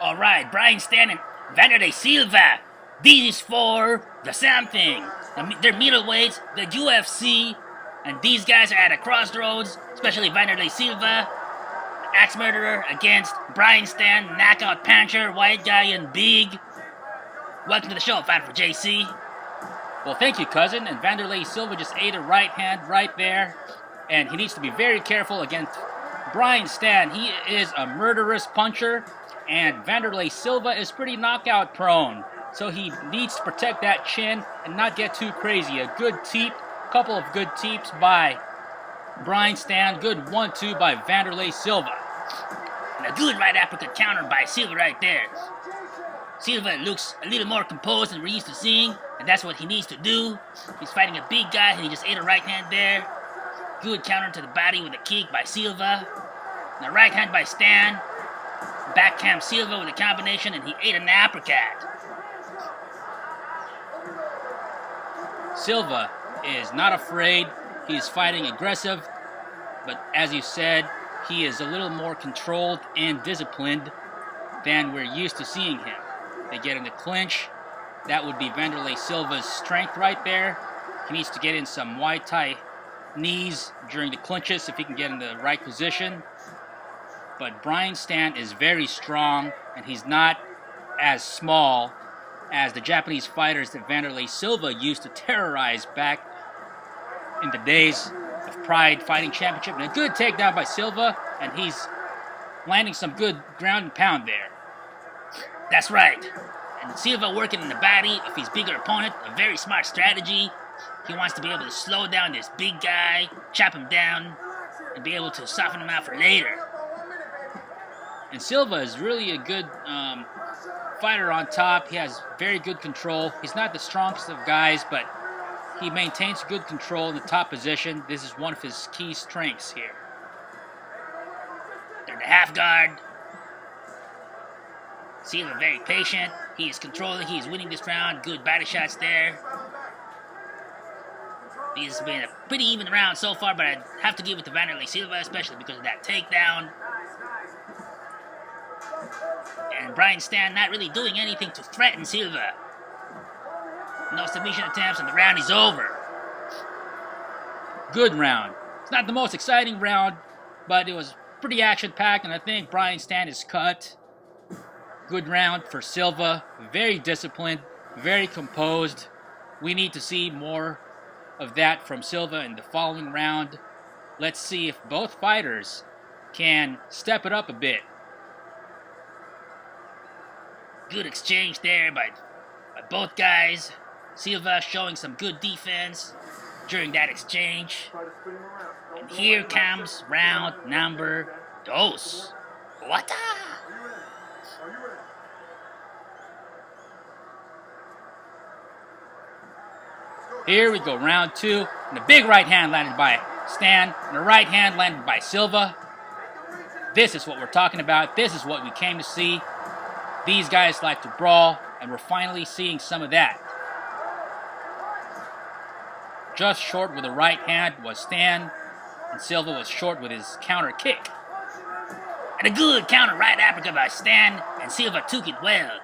Alright, Brian Stan and Wanderlei Silva. These for the something. They're middleweights, the UFC, and these guys are at a crossroads, especially Wanderlei Silva, axe murderer, against Brian Stan, knockout puncher, white guy and big. Welcome to the show, fighter for JC. Well, thank you, cousin. And Wanderlei Silva just ate a right hand right there. And he needs to be very careful against Brian Stan. He is a murderous puncher. And Wanderlei Silva is pretty knockout prone. So he needs to protect that chin and not get too crazy. A good teep, couple of good teeps by Brian Stan. Good 1-2 by Wanderlei Silva. And a good right uppercut counter by Silva right there. Silva looks a little more composed than we're used to seeing, and that's what he needs to do. He's fighting a big guy, and he just ate a right hand there. Good counter to the body with a kick by Silva. And a right hand by Stan. Backhand Silva with a combination, and he ate an uppercut. Silva is not afraid. He's fighting aggressive, but as you said, he is a little more controlled and disciplined than we're used to seeing him. They get in the clinch. That would be Wanderlei Silva's strength right there. He needs to get in some Muay Thai knees during the clinches if he can get in the right position. But Brian Stan is very strong, and he's not as small as the Japanese fighters that Wanderlei Silva used to terrorize back in the days of Pride Fighting Championship. And a good takedown by Silva, and he's landing some good ground and pound there. That's right. And Silva working in the body of his bigger opponent, a very smart strategy. He wants to be able to slow down this big guy, chop him down, and be able to soften him out for later. And Silva is really a good fighter on top. He has very good control. He's not the strongest of guys, but he maintains good control in the top position. This is one of his key strengths here. They're the half guard. Silva very patient. He is controlling. He is winning this round. Good body shots there. This has been a pretty even round so far, but I'd have to give it to Wanderlei Silva, especially because of that takedown. And Brian Stan not really doing anything to threaten Silva. No submission attempts, and the round is over. Good round. It's not the most exciting round, but it was pretty action-packed, and I think Brian Stan is cut. Good round for Silva. Very disciplined, very composed. We need to see more of that from Silva in the following round. Let's see if both fighters can step it up a bit. Good exchange there by both guys. Silva showing some good defense during that exchange. And here comes round number dos. Wata! Here we go, round two. And a big right hand landed by Stan, and a right hand landed by Silva. This is what we're talking about. This is what we came to see. These guys like to brawl, and we're finally seeing some of that. Just short with a right hand was Stan, and Silva was short with his counter kick. And a good counter right uppercut by Stan, and Silva took it well.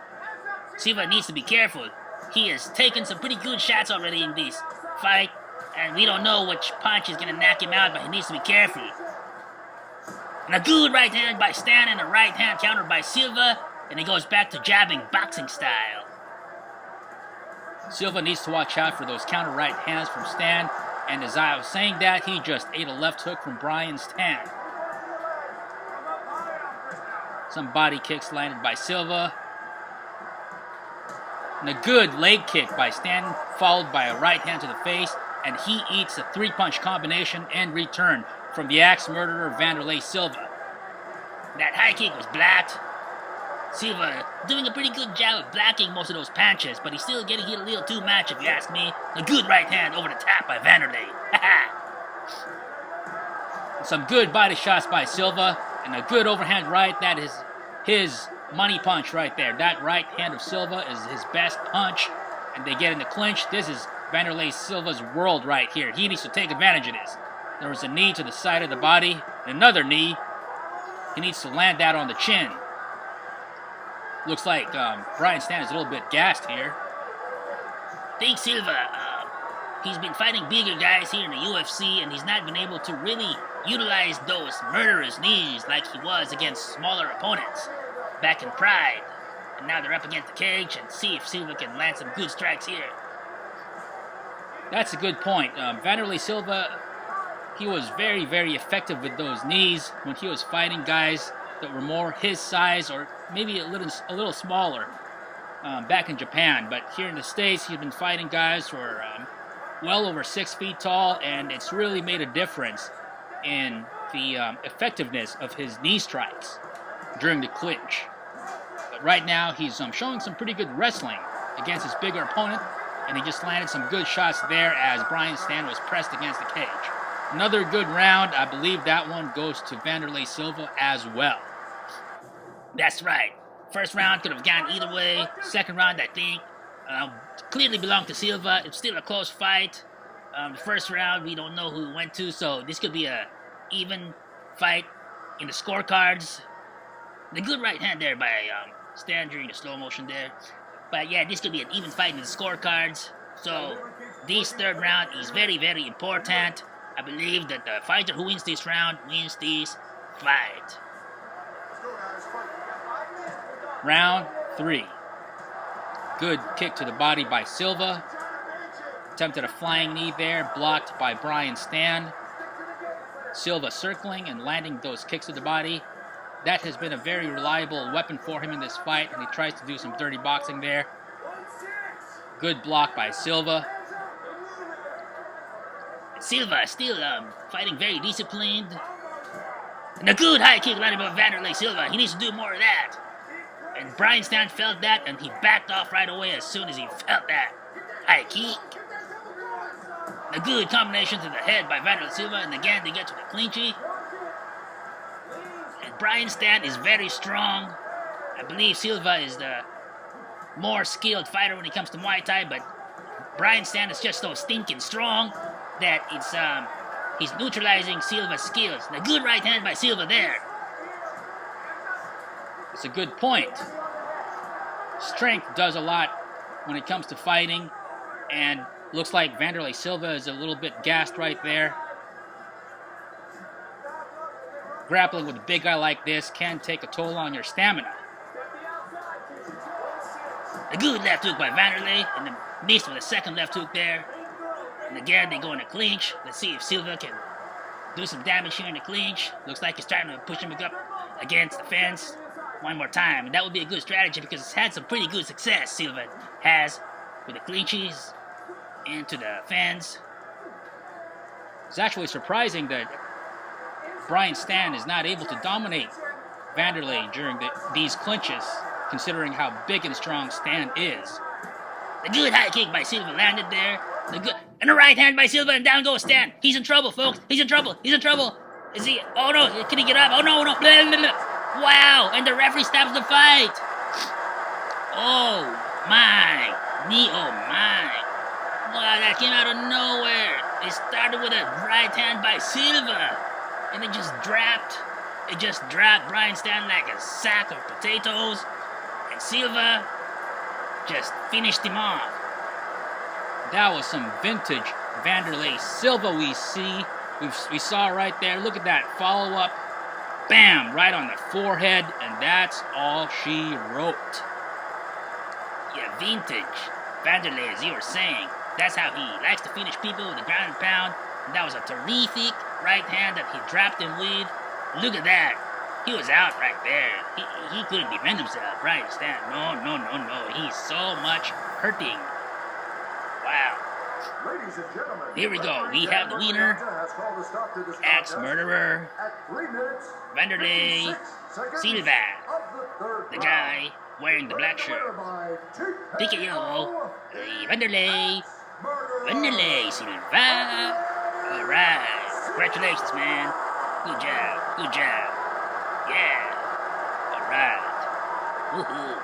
Silva needs to be careful. He has taken some pretty good shots already in this fight, and we don't know which punch is going to knock him out, but he needs to be careful. And a good right hand by Stan, and a right hand counter by Silva, and he goes back to jabbing boxing style. Silva needs to watch out for those counter right hands from Stan, and as I was saying that, he just ate a left hook from Brian Stan. Some body kicks landed by Silva. And a good leg kick by Stan, followed by a right hand to the face, and he eats a three-punch combination and return from the axe murderer Wanderlei Silva. That high kick was blocked. Silva doing a pretty good job of blocking most of those punches, but he's still getting hit a little too much if you ask me. A good right hand over the top by Wanderlei. Some good body shots by Silva, and a good overhand right. That is his money punch right there. That right hand of Silva is his best punch, and they get in the clinch. This is Wanderlei Silva's world right here. He needs to take advantage of this. There was a knee to the side of the body, and another knee. He needs to land that on the chin. Looks like Brian Stann is a little bit gassed here. Thanks, Silva. He's been fighting bigger guys here in the UFC, and he's not been able to really utilize those murderous knees like he was against smaller opponents back in Pride. And now they're up against the cage, and see if Silva can land some good strikes here. That's a good point. Wanderlei Silva, he was very, very effective with those knees when he was fighting guys that were more his size or maybe a little smaller back in Japan. But here in the States, he's been fighting guys who are well over 6 feet tall, and it's really made a difference in the effectiveness of his knee strikes during the clinch. But right now, he's showing some pretty good wrestling against his bigger opponent, and he just landed some good shots there as Brian Stann was pressed against the cage. Another good round. I believe that one goes to Wanderlei Silva as well. That's right. First round could have gone either way. Second round, I think, clearly belonged to Silva. It's still a close fight. The first round, we don't know who it went to, so this could be a even fight in the scorecards. The good right hand there by Stan during the slow motion there. But yeah, this could be an even fight in the scorecards. So this third round is very, very important. I believe that the fighter who wins this round wins this fight. Round 3. Good kick to the body by Silva. Attempted a flying knee there, blocked by Brian Stann. Silva circling and landing those kicks to the body. That has been a very reliable weapon for him in this fight, and he tries to do some dirty boxing there. Good block by Silva. Silva still fighting very disciplined. And a good high kick landed by Wanderlei Silva. He needs to do more of that. And Brian Stann felt that, and he backed off right away as soon as he felt that high kick. A good combination to the head by Wanderlei Silva, and again they get to the clinchy. And Brian Stann is very strong. I believe Silva is the more skilled fighter when it comes to Muay Thai, but Brian Stann is just so stinking strong that he's neutralizing Silva's skills. And a good right hand by Silva there. It's a good point. Strength does a lot when it comes to fighting, and looks like Wanderlei Silva is a little bit gassed right there. Grappling with a big guy like this can take a toll on your stamina. A good left hook by Wanderlei, and missed with a second left hook there. And again, they go in a clinch. Let's see if Silva can do some damage here in the clinch. Looks like he's trying to push him up against the fence one more time. And that would be a good strategy because it's had some pretty good success, Silva has, with the clinches into the fence. It's actually surprising that Brian Stann is not able to dominate Wanderlei during these clinches, considering how big and strong Stann is. The good high kick by Silva landed there. And a right hand by Silva, and down goes Stann. He's in trouble, folks. He's in trouble. He's in trouble. Is he? Oh no! Can he get up? Oh no! No! Blah, blah, blah. Wow! And the referee stops the fight. Oh my! Oh my! Wow! That came out of nowhere. It started with a right hand by Silva, and it just dropped. It just dropped Brian Stann like a sack of potatoes, and Silva just finished him off. That was some vintage Wanderlei Silva we saw right there. Look at that follow-up. Bam! Right on the forehead, and that's all she wrote. Yeah, vintage Wanderlei, as you were saying. That's how he likes to finish people with a ground and pound. And that was a terrific right hand that he dropped him with. Look at that. He was out right there. He couldn't defend himself. Brian Stann. No. He's so much hurting. Wow. Here we go. We have the winner, ex-murderer, Wanderlei Silva, the guy wearing the black shirt. TKO, Wanderlei Silva. All right. Congratulations, man. Good job. Yeah. All right. Woohoo.